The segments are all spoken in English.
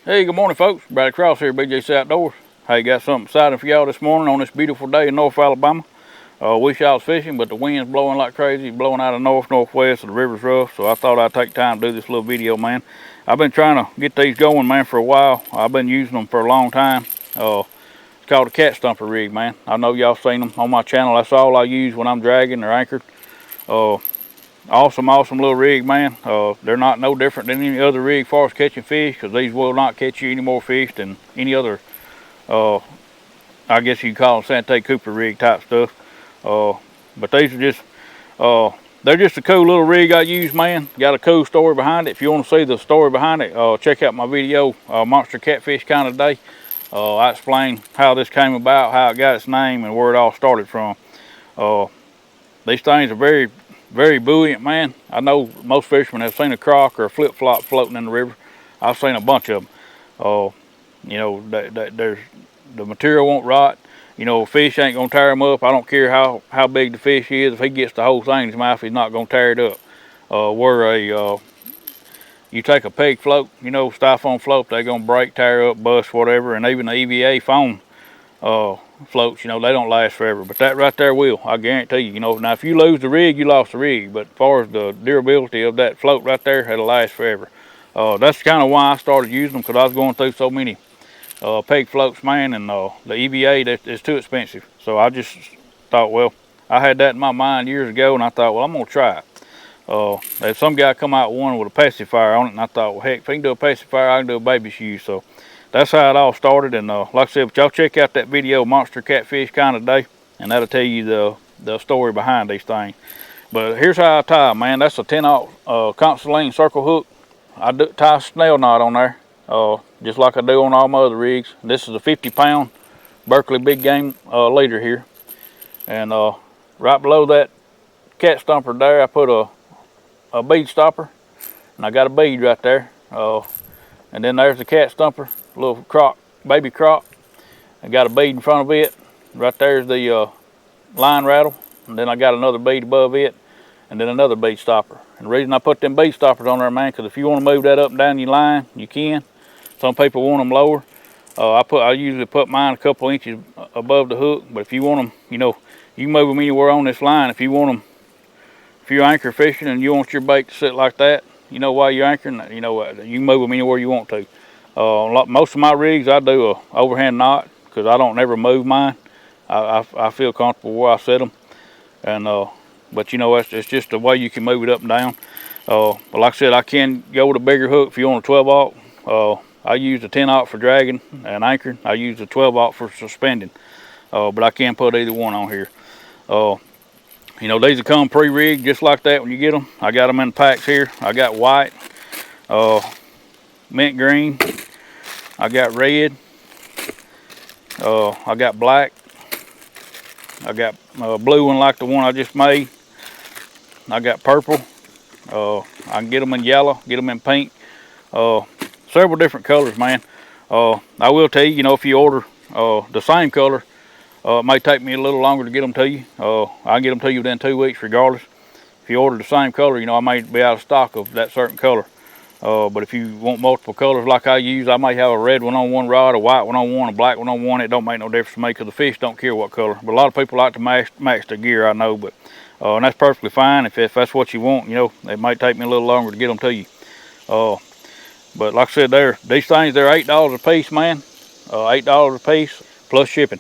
Hey, good morning, folks. Brad Cross here, BJ's Outdoors. Hey, got something exciting for y'all this morning on this beautiful day in North Alabama. Wish I was fishing, but the wind's blowing like crazy, blowing out of northwest, so the river's rough. So I thought I'd take time to do this little video, man. I've been trying to get these going, man, for a while. I've been using them for a long time. It's called a Catt Stomper Rig, man. I know y'all seen them on my channel. That's all I use when I'm dragging or anchored. Awesome little rig, man. They're not no different than any other rig as far as catching fish, because these will not catch you any more fish than any other, I guess you can call them Sante Cooper rig type stuff. But these are just, they're just a cool little rig I use, man. Got a cool story behind it. If you want to see the story behind it, check out my video, Monster Catfish Kind of Day. I explain how this came about, how it got its name, and where it all started from. These things are very buoyant, man. I know most fishermen have seen a croc or a flip-flop floating in the river. I've seen a bunch of them. You know, there's the material won't rot. You know, a fish ain't gonna tear them up. I don't care how big the fish is. If he gets the whole thing in his mouth, he's not gonna tear it up. You take a peg float, you know, styrofoam float, they're gonna break, tear up, bust, whatever. And even the EVA foam floats, you know, they don't last forever, but that right there will, I guarantee you. You know, now if you lose the rig, you lost the rig, but as far as the durability of that float right there, it'll last forever. That's kind of why I started using them, because I was going through so many peg floats, man, and the EVA, that is too expensive. So I just thought, well, I had that in my mind years ago, and I thought, well, I'm gonna try it. There's some guy come out with one with a pacifier on it, and I thought, well, heck, if he can do a pacifier, I can do a baby shoe. So that's how it all started. And like I said, y'all check out that video, Monster Catfish Kind of Day, and that'll tell you the story behind these things. But here's how I tie them, man. That's a 10-aught Constelline circle hook. I tie a snell knot on there, just like I do on all my other rigs. This is a 50-pound Berkley big game leader here. And right below that Catt Stomper there, I put a bead stopper, and I got a bead right there. And then there's the Catt Stomper, little croc, baby croc. I got a bead in front of it. Right there's the line rattle, and then I got another bead above it, and then another bead stopper. And the reason I put them bead stoppers on there, man, because if you want to move that up and down your line, you can. Some people want them lower. I usually put mine a couple inches above the hook, but if you want them, you know, you can move them anywhere on this line. If you want them, if you're anchor fishing and you want your bait to sit like that, you know, while you're anchoring, you know, you can move them anywhere you want to. Most of my rigs, I do a overhand knot, because I don't never move mine. I feel comfortable where I set them. And but you know, it's just the way you can move it up and down. But like I said, I can go with a bigger hook if you want a 12-aught. I use a 10-aught for dragging and anchoring. I use a 12-aught for suspending. But I can put either one on here. You know, these will come pre-rigged just like that when you get them. I got them in packs here. I got white, mint green, I got red, I got black, I got a blue one like the one I just made, I got purple, I can get them in yellow, get them in pink, several different colors, man. I will tell you, you know, if you order the same color, it may take me a little longer to get them to you. I can get them to you within 2 weeks regardless. If you order the same color, you know, I may be out of stock of that certain color. But if you want multiple colors like I use, I may have a red one on one rod, a white one on one, a black one on one. It don't make no difference to me, because the fish don't care what color. But a lot of people like to match their gear, I know. But and that's perfectly fine if that's what you want. You know, it might take me a little longer to get them to you. But like I said, these things, they're $8 a piece, man. $8 a piece plus shipping.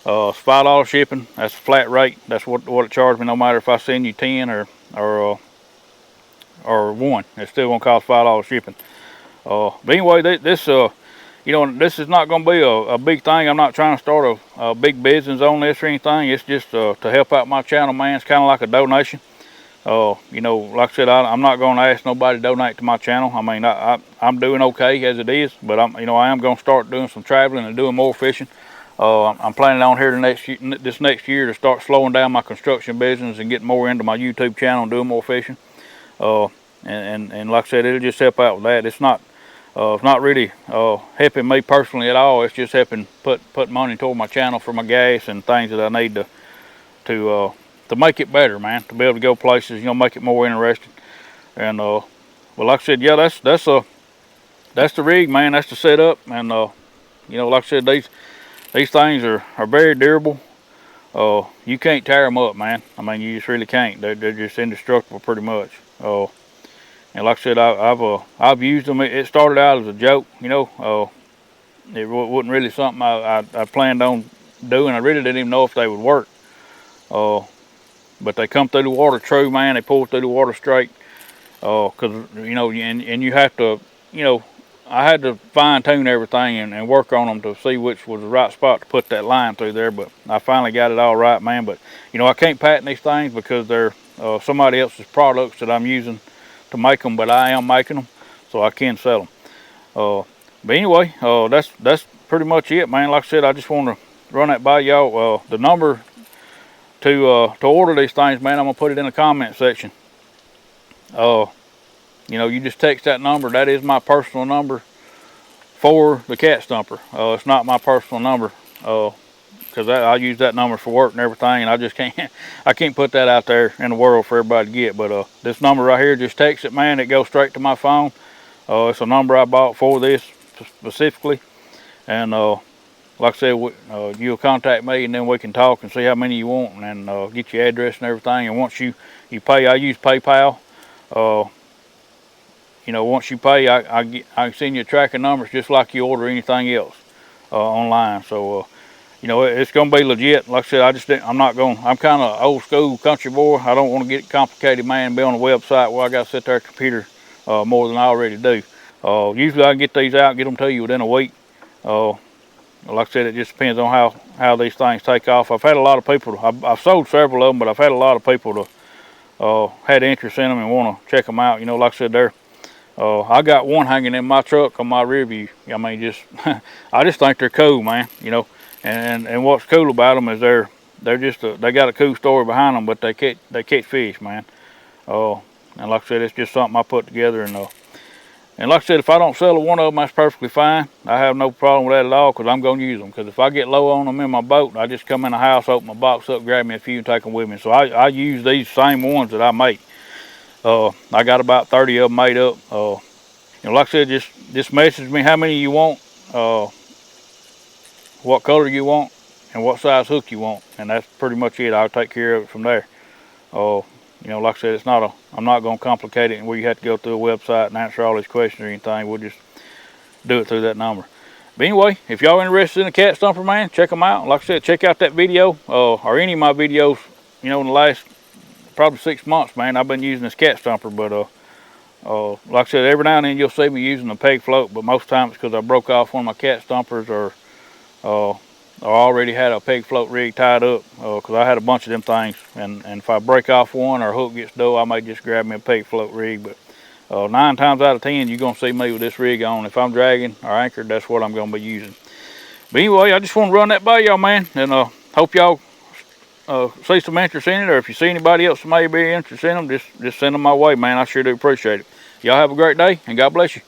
It's $5 shipping. That's a flat rate. That's what it charged me, no matter if I send you 10 or 1. It's still gonna cost $5 shipping. But anyway, this you know, this is not gonna be a big thing. I'm not trying to start a big business on this or anything. It's just to help out my channel, man. It's kind of like a donation. You know, like I said, I'm not gonna ask nobody to donate to my channel. I mean, I'm doing okay as it is, but you know, I am gonna start doing some traveling and doing more fishing. I'm planning on here this next year to start slowing down my construction business and getting more into my YouTube channel and doing more fishing. And like I said, it'll just help out with that. It's not really helping me personally at all. It's just helping put money toward my channel for my gas and things that I need to make it better, man. To be able to go places, you know, make it more interesting. And well, like I said, yeah, that's that's the rig, man. That's the setup. And you know, like I said, these things are very durable. You can't tear them up, man. I mean, you just really can't. They're just indestructible, pretty much. And like I said, I've used them. It started out as a joke, you know. It wasn't really something I planned on doing. I really didn't even know if they would work. But they come through the water true, man. They pull through the water straight. Cause you know, and you have to, you know, I had to fine tune everything and work on them to see which was the right spot to put that line through there. But I finally got it all right, man. But you know, I can't patent these things because they're somebody else's products that I'm using to make them, but I am making them, so I can sell them. But anyway, that's pretty much it, man. Like I said, I just want to run that by y'all. The number to order these things, man, I'm gonna put it in the comment section. You know, you just text that number. That is my personal number for the Catt Stomper. It's not my personal number because I use that number for work and everything, and I just can't I can't put that out there in the world for everybody to get. But this number right here, just text it, man. It goes straight to my phone. It's a number I bought for this specifically, and like I said, you'll contact me, and then we can talk and see how many you want, and get your address and everything. And once you pay, I use PayPal. You know, once you pay, I can send you a tracking numbers just like you order anything else online. So you know, it's gonna be legit. Like I said, I'm not gonna. I'm kind of old school country boy. I don't want to get complicated, man. Be on a website where I got to sit there at the computer more than I already do. Usually I can get these out, get them to you within a week. Like I said, it just depends on how these things take off. I've had a lot of people. I've sold several of them, but I've had a lot of people to had interest in them and want to check them out. You know, like I said, I got one hanging in my truck on my rear view. I mean, just I just think they're cool, man. You know, and what's cool about them is they're just they got a cool story behind them, but they catch fish, man. And like I said, it's just something I put together, and like I said, if I don't sell one of them, that's perfectly fine. I have no problem with that at all because I'm going to use them. Because if I get low on them in my boat, I just come in the house, open my box up, grab me a few, and take them with me. So I use these same ones that I make. I got about 30 of them made up. And like I said, just message me how many you want, what color you want, and what size hook you want, and that's pretty much it. I'll take care of it from there. You know, like I said, I'm not going to complicate it where you have to go through a website and answer all these questions or anything. We'll just do it through that number. But anyway, if y'all interested in the Catt Stomper, man, check them out. Like I said, check out that video or any of my videos. You know, in the last probably 6 months, man, I've been using this Catt Stomper. But like I said, every now and then you'll see me using a peg float, but most times it's because I broke off one of my Catt Stompers or I already had a peg float rig tied up because I had a bunch of them things, and if I break off one or a hook gets dull, I may just grab me a peg float rig. But 9 times out of 10, you're gonna see me with this rig on. If I'm dragging or anchored, that's what I'm gonna be using. But anyway, I just want to run that by y'all, man, and hope y'all see some interest in it, or if you see anybody else that may be interested in them, just send them my way, man. I sure do appreciate it. Y'all have a great day, and God bless you.